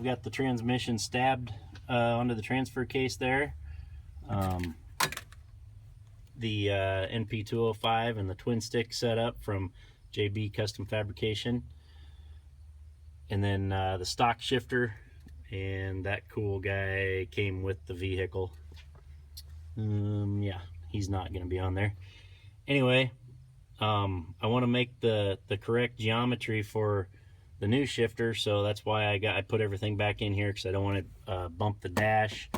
I've got the transmission stabbed onto the transfer case there. The NP205 and the twin stick setup from JB Custom Fabrication. And then the stock shifter, and that cool guy came with the vehicle. Yeah, he's not going to be on there. Anyway, I want to make the correct geometry for the new shifter, so that's why I put everything back in here, because I don't want to bump the dash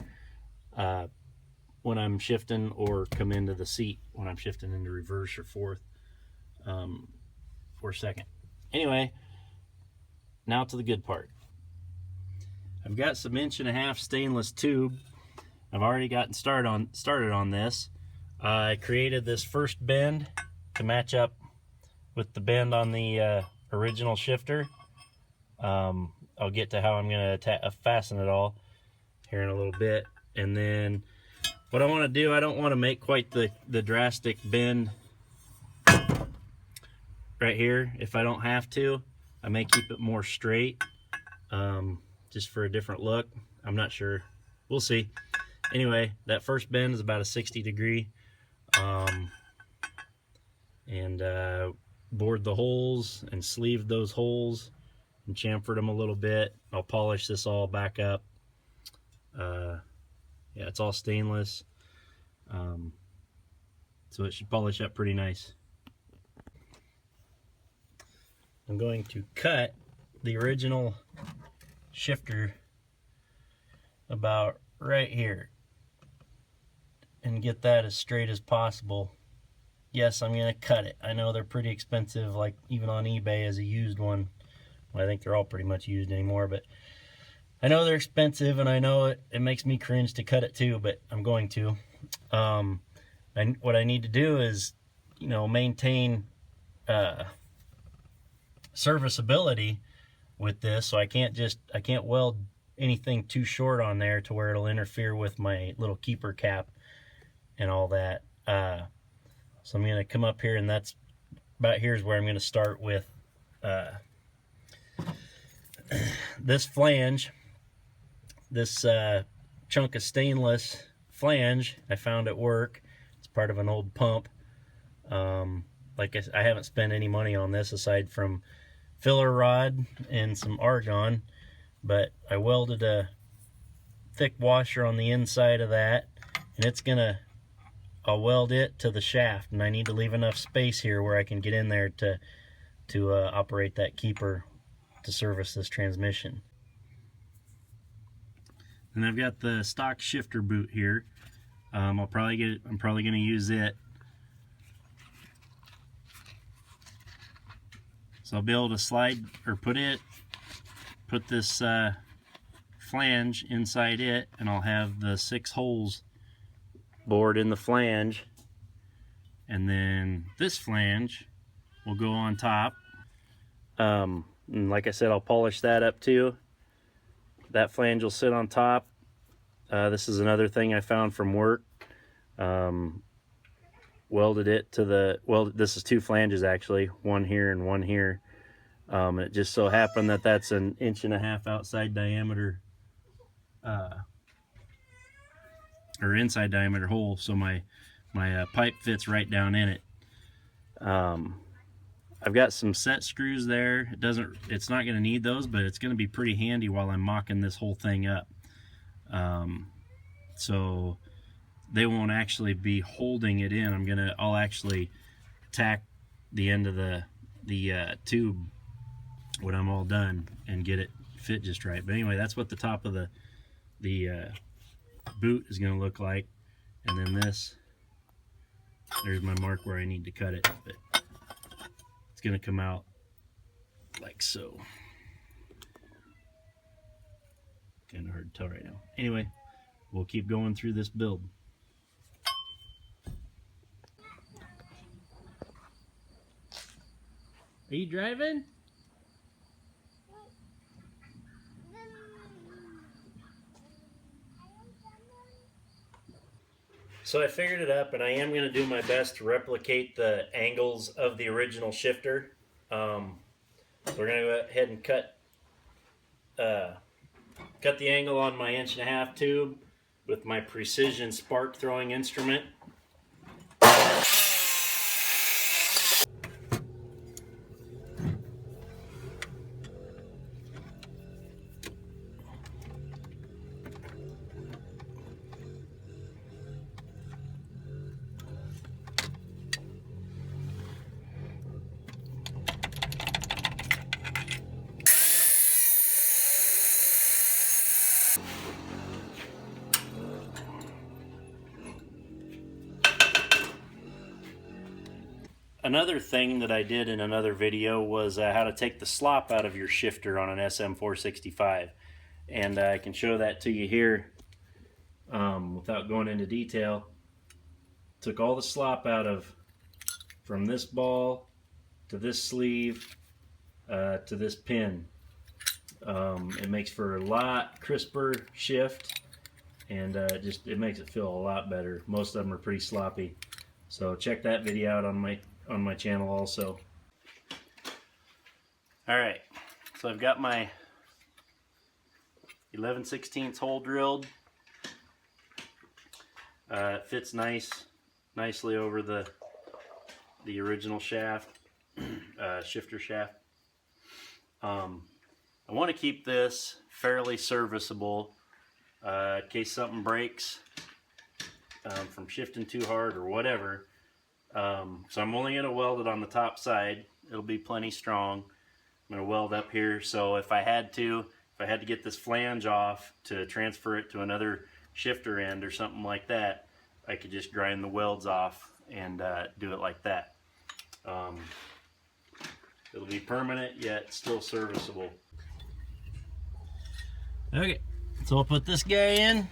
when I'm shifting, or come into the seat when I'm shifting into reverse or fourth or second. Anyway, now to the good part. I've got some 1.5" stainless tube. I've already gotten started on this. I created this first bend to match up with the bend on the original shifter. I'll get to how I'm going to fasten it all here in a little bit. And then what I want to do, I don't want to make quite the drastic bend right here. If I don't have to, I may keep it more straight, just for a different look. I'm not sure. We'll see. Anyway, that first bend is about a 60-degree. And bored the holes and sleeved those holes and chamfered them a little bit. I'll polish this all back up. Yeah, it's all stainless, so it should polish up pretty nice. I'm going to cut the original shifter about right here and get that as straight as possible. Yes, I'm going to cut it. I know they're pretty expensive, like even on eBay as a used one. Well, I think they're all pretty much used anymore, but I know they're expensive, and I know it makes me cringe to cut it too, but I'm going to. What I need to do is, you know, maintain serviceability with this, so I can't weld anything too short on there to where it'll interfere with my little keeper cap and all that. So I'm going to come up here, and that's about here's where I'm going to start with this flange. This chunk of stainless flange I found at work. It's part of an old pump. Like I haven't spent any money on this aside from filler rod and some argon, but I welded a thick washer on the inside of that, and I'll weld it to the shaft, and I need to leave enough space here where I can get in there to operate that keeper to service this transmission. And I've got the stock shifter boot here. I'm probably going to use it. So I'll be able to slide or put this flange inside it, and I'll have the 6 holes bored in the flange, and then this flange will go on top. And like I said, I'll polish that up too. That flange will sit on top. This is another thing I found from work. Welded it to this is 2 flanges actually, one here and one here. And it just so happened that that's an 1.5" outside diameter or inside diameter hole, so my pipe fits right down in it. I've got some set screws there. It's not going to need those, but it's going to be pretty handy while I'm mocking this whole thing up. So they won't actually be holding it in. I'll actually tack the end of the tube when I'm all done and get it fit just right. But anyway, that's what the top of the boot is going to look like. And then there's my mark where I need to cut it. But it's going to come out like so. Kind of hard to tell right now. Anyway, we'll keep going through this build. Are you driving? So I figured it up, and I am going to do my best to replicate the angles of the original shifter. We're going to go ahead and cut Cut the angle on my 1.5" tube with my precision spark throwing instrument. Another thing that I did in another video was how to take the slop out of your shifter on an SM465, and I can show that to you here without going into detail. Took all the slop out of from this ball to this sleeve to this pin. It makes for a lot crisper shift, and it makes it feel a lot better. Most of them are pretty sloppy, so check that video out on my channel also. Alright, so I've got my 11/16 hole drilled. It fits nicely over the original shaft, shifter shaft. I want to keep this fairly serviceable in case something breaks from shifting too hard or whatever. So I'm only going to weld it on the top side. It'll be plenty strong. I'm going to weld up here, so if I had to get this flange off to transfer it to another shifter end or something like that, I could just grind the welds off and do it like that. It'll be permanent yet still serviceable. Okay, so I'll put this guy in.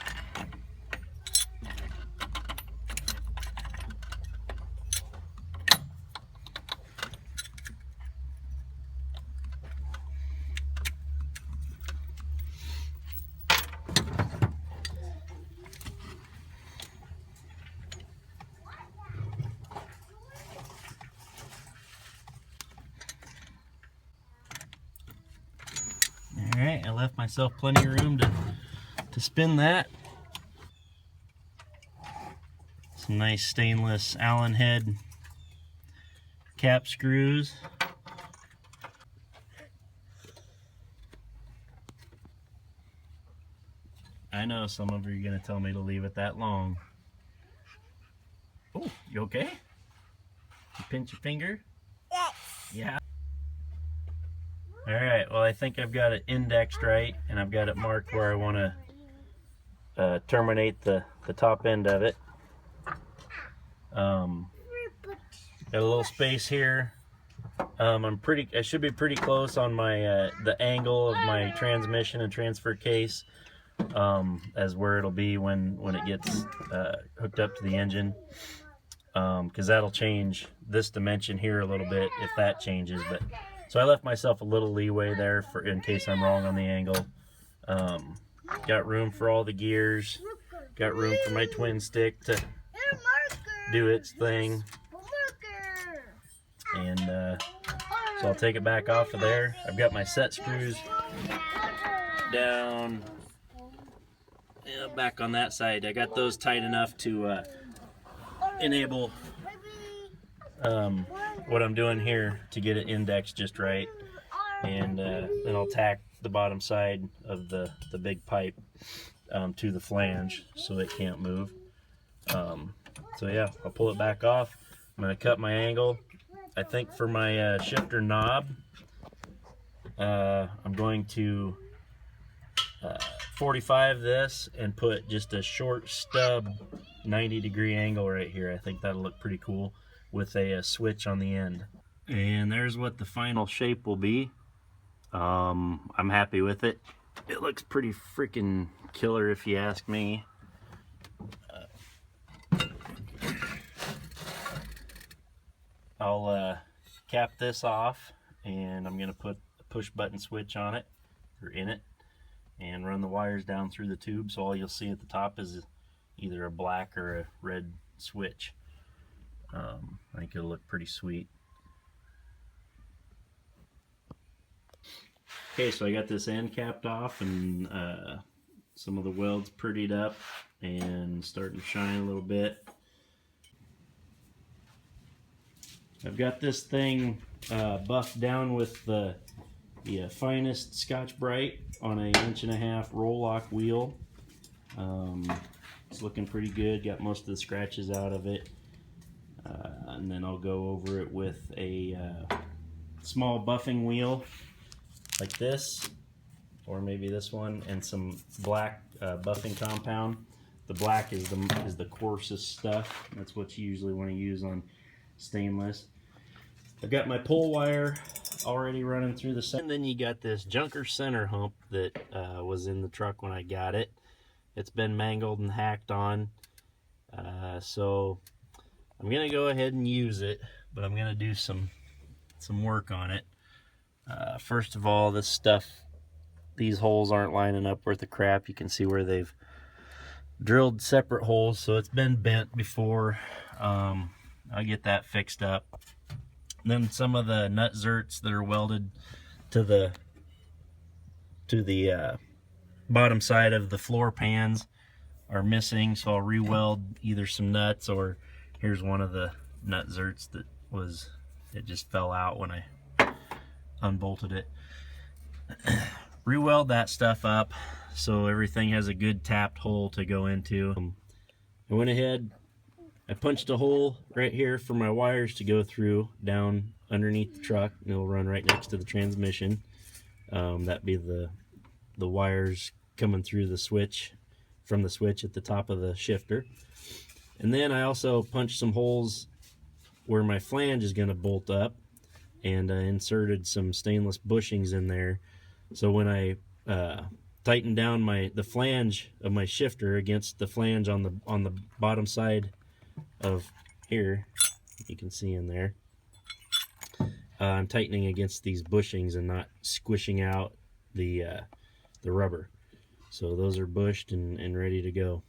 Alright, I left myself plenty of room to spin that. Some nice stainless Allen head cap screws. I know some of you are going to tell me to leave it that long. Oh, you okay? You pinch your finger? Yes. Yeah. Alright, well I think I've got it indexed right, and I've got it marked where I want to terminate the top end of it. Got a little space here. I should be pretty close on my the angle of my transmission and transfer case as where it'll be when it gets hooked up to the engine, because that'll change this dimension here a little bit if that changes. But so I left myself a little leeway there for in case I'm wrong on the angle. Got room for all the gears. Got room for my twin stick to do its thing. And so I'll take it back off of there. I've got my set screws down back on that side. I got those tight enough to enable what I'm doing here to get it indexed just right, and then I'll tack the bottom side of the big pipe to the flange so it can't move. So yeah, I'll pull it back off. I'm going to cut my angle. I think for my shifter knob, I'm going to 45 this and put just a short stub 90-degree angle right here. I think that'll look pretty cool with a switch on the end. And there's what the final shape will be. I'm happy with it. It looks pretty freaking killer if you ask me. I'll cap this off, and I'm going to put a push button switch on it, or in it, and run the wires down through the tube, so all you'll see at the top is either a black or a red switch. I think it'll look pretty sweet. Okay, so I got this end capped off and some of the welds prettied up and starting to shine a little bit. I've got this thing buffed down with the finest Scotch-Brite on a 1.5-inch roll-lock wheel. It's looking pretty good, got most of the scratches out of it. And then I'll go over it with a small buffing wheel like this, or maybe this one, and some black buffing compound. The black is the coarsest stuff. That's what you usually want to use on stainless. I've got my pull wire already running through the center. And then you got this junker center hump that was in the truck when I got it. It's been mangled and hacked on. So I'm gonna go ahead and use it, but I'm gonna do some work on it. First of all, this stuff, these holes aren't lining up worth a crap. You can see where they've drilled separate holes, so it's been bent before. I'll get that fixed up. Then some of the nut zerts that are welded to the bottom side of the floor pans are missing, so I'll re-weld either some nuts, or here's one of the nut zerts that it just fell out when I unbolted it. Re-weld that stuff up so everything has a good tapped hole to go into. I went ahead, I punched a hole right here for my wires to go through down underneath the truck, and it'll run right next to the transmission. That'd be the wires coming through the switch, from the switch at the top of the shifter. And then I also punched some holes where my flange is going to bolt up, and I inserted some stainless bushings in there. So when I tighten down the flange of my shifter against the flange on the bottom side of here, you can see in there, I'm tightening against these bushings and not squishing out the rubber. So those are bushed and ready to go.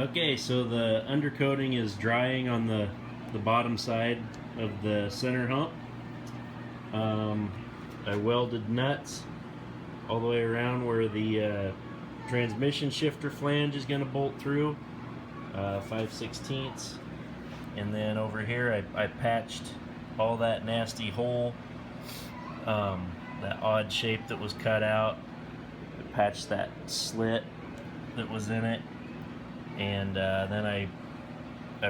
Okay, so the undercoating is drying on the bottom side of the center hump. I welded nuts all the way around where the transmission shifter flange is going to bolt through, 5/16. And then over here I patched all that nasty hole, that odd shape that was cut out. I patched that slit that was in it. And then I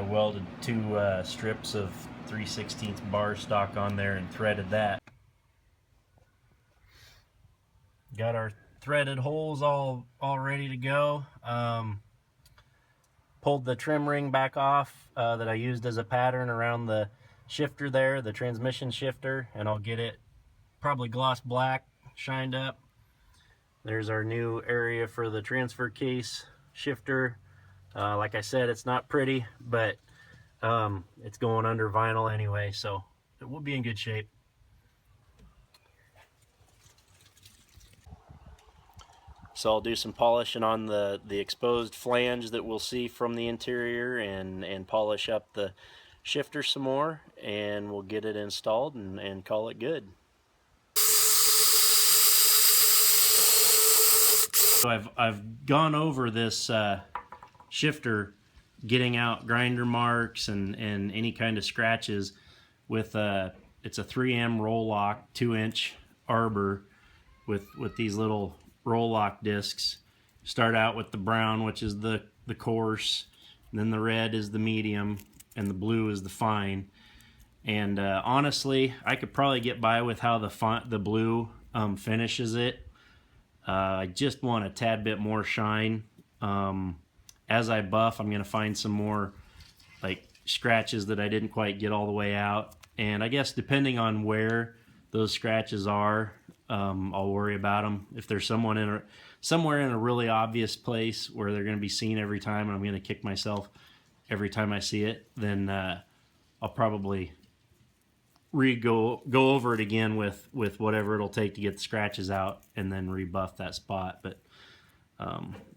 welded 2 strips of 3/16 bar stock on there and threaded that. Got our threaded holes all ready to go. Pulled the trim ring back off that I used as a pattern around the shifter there, the transmission shifter, and I'll get it probably gloss black, shined up. There's our new area for the transfer case shifter. Like I said, it's not pretty, but it's going under vinyl anyway, so it will be in good shape. So I'll do some polishing on the exposed flange that we'll see from the interior, and polish up the shifter some more, and we'll get it installed and call it good. So I've gone over this shifter, getting out grinder marks and any kind of scratches with it's a 3M roll lock 2-inch arbor with these little roll lock discs. Start out with the brown, which is the coarse, and then the red is the medium, and the blue is the fine. And honestly, I could probably get by with how the blue finishes it. I just want a tad bit more shine. As I buff, I'm going to find some more like scratches that I didn't quite get all the way out. And I guess depending on where those scratches are, I'll worry about them. If there's somewhere in a really obvious place where they're going to be seen every time and I'm going to kick myself every time I see it, then I'll probably go over it again with whatever it'll take to get the scratches out, and then rebuff that spot. But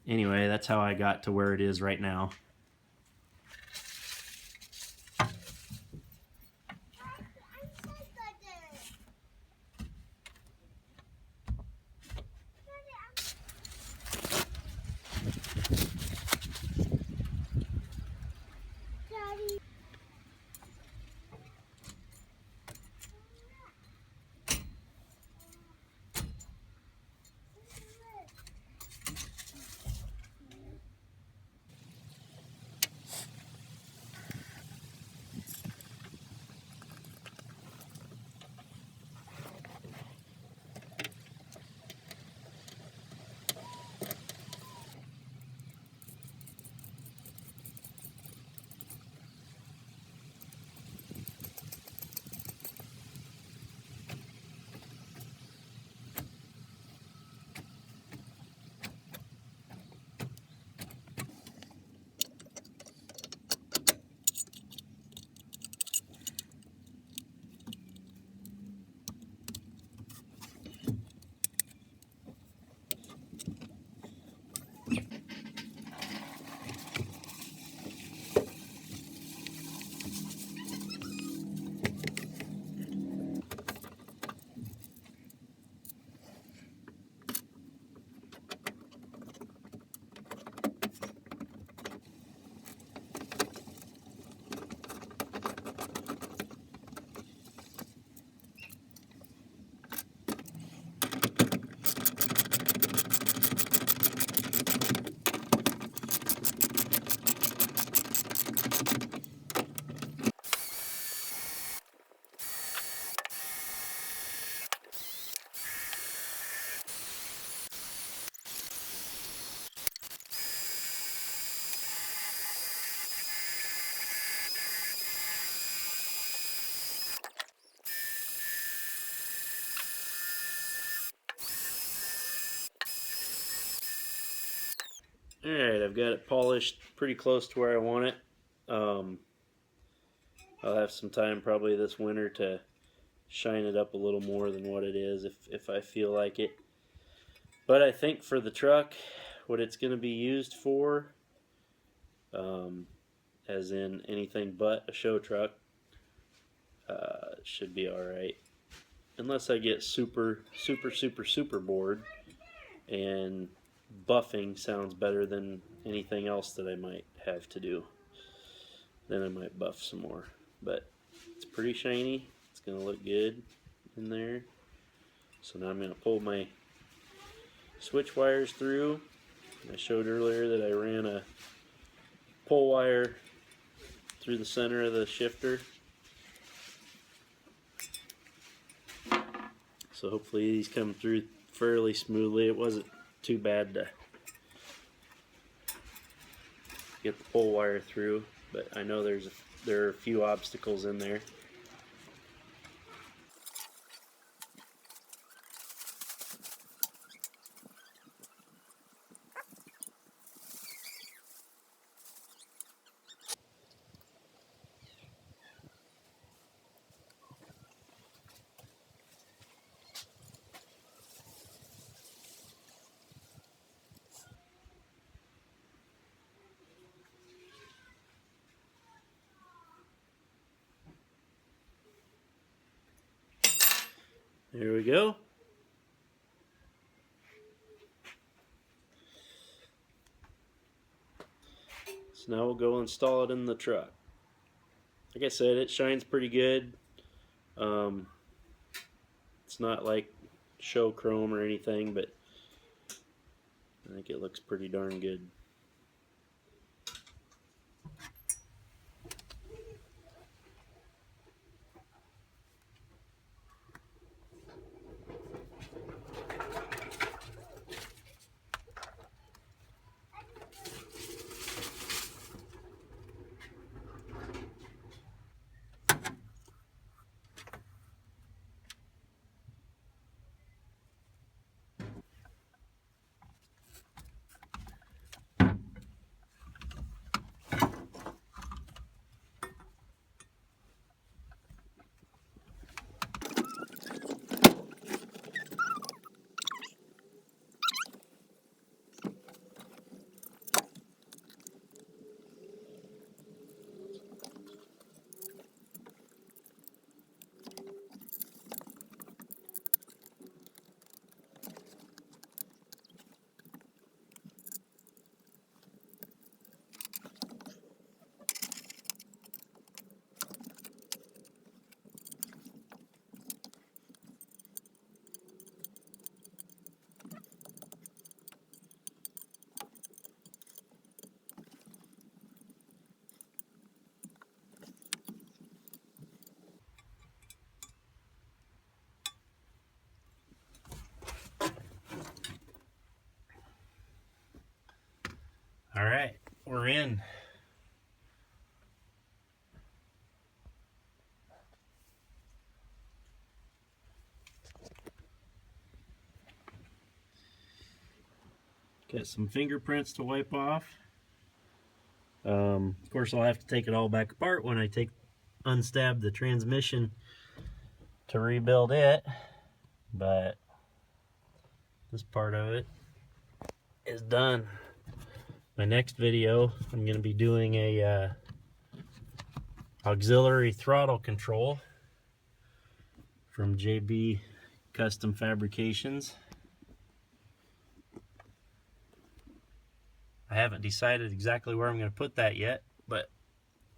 anyway, that's how I got to where it is right now. Alright, I've got it polished pretty close to where I want it. I'll have some time probably this winter to shine it up a little more than what it is if I feel like it. But I think for the truck, what it's going to be used for, as in anything but a show truck, should be alright. Unless I get super bored and buffing sounds better than anything else that I might have to do, then I might buff some more. But it's pretty shiny. It's going to look good in there. So now I'm going to pull my switch wires through. I showed earlier that I ran a pull wire through the center of the shifter. So hopefully these come through fairly smoothly. It wasn't too bad to get the pull wire through, but I know there are a few obstacles in there. There we go. So now we'll go install it in the truck. Like I said, it shines pretty good. It's not like show chrome or anything, but I think it looks pretty darn good. All right, we're in. Got some fingerprints to wipe off. Of course, I'll have to take it all back apart when I unstab the transmission to rebuild it, but this part of it is done. My next video, I'm going to be doing a auxiliary throttle control from JB Custom Fabrications. I haven't decided exactly where I'm going to put that yet, but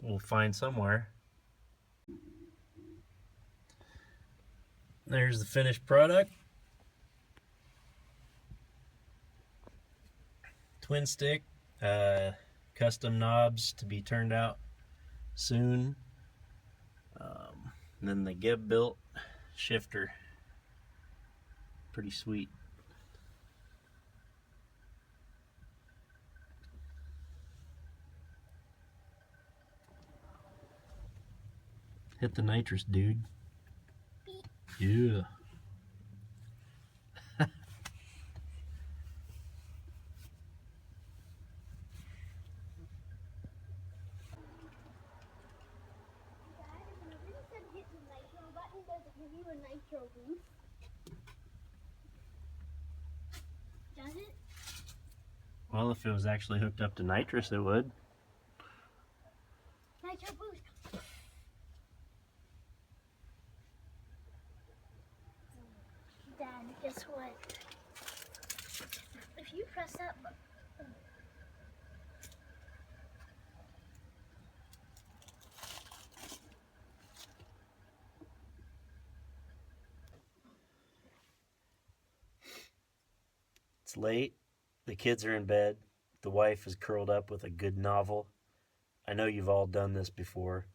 we'll find somewhere. There's the finished product. Twin stick, custom knobs to be turned out soon. And then the GebBuilt shifter. Pretty sweet. Hit the nitrous, dude. Yeah. Nitro boost. Does it? Well, if it was actually hooked up to nitrous, it would. Nitro boost. Dad, guess what? If you press that button. It's late. The kids are in bed. The wife is curled up with a good novel. I know you've all done this before.